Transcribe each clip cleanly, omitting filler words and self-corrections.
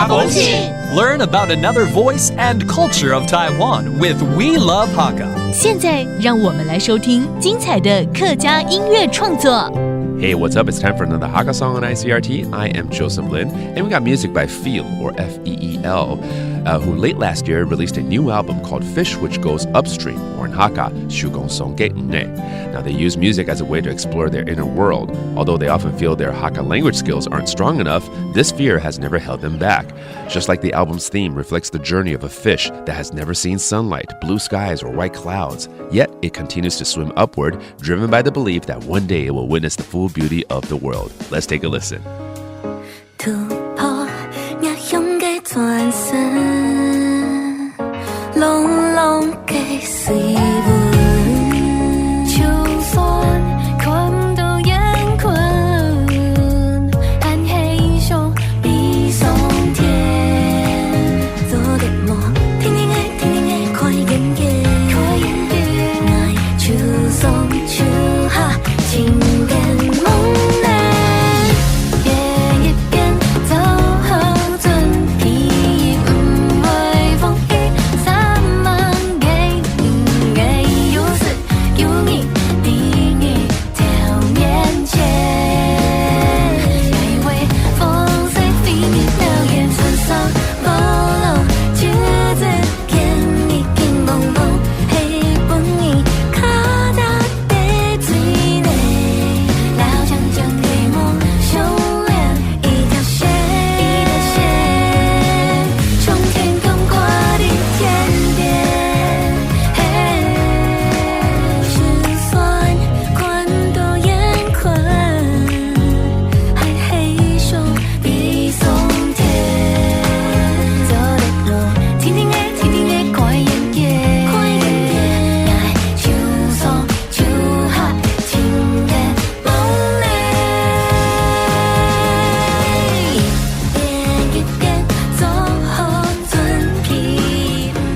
风情 Learn about another voice and culture of Taiwan with We Love Hakka. 现在让我们来收听精彩的客家音乐创作。Hey, what's up? It's time for another Hakka song on ICRT. I am Joseph Lin, and we got music by Feel, or F-E-E-L, who late last year released a new album called Fish, which goes upstream, or in Hakka, Shugong Songge Nne. Now, they use music as a way to explore their inner world. Although they often feel their Hakka language skills aren't strong enough, this fear has never held them back. Just like the album's theme reflects the journey of a fish that has never seen sunlight, blue skies, or white clouds, yet it continues to swim upward, driven by the belief that one day it will witness the full beauty of the world. Let's take a listen. 突破也向嘅轉身，濃濃嘅水溫，就算看到眼眶，暗黑上比上天，做嘅夢，天天嘅快演嘅，愛就送就下情感。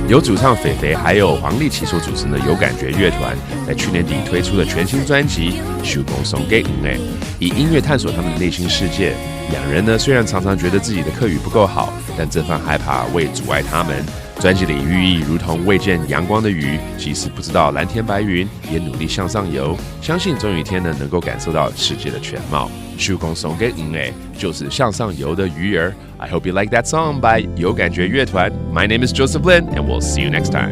由主唱肥肥还有黄立奇所组成的有感觉乐团，在去年底推出了全新专辑《Shugong Songge Nne》，以音乐探索他们的内心世界。两人呢，虽然常常觉得自己的客语不够好，但这份害怕未阻碍他们。专辑里寓意如同未见阳光的鱼，即使不知道蓝天白云，也努力向上游。相信总有一天呢，能够感受到世界的全貌。Shugong Songge Nne 就是向上游的鱼儿。I hope you like that song by 有感觉乐团。My name is Joseph Lin, and we'll see you next time.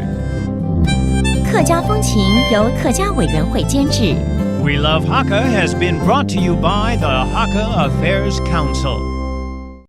客家风情由客家委员会监制。We Love Hakka has been brought to you by the Hakka Affairs Council.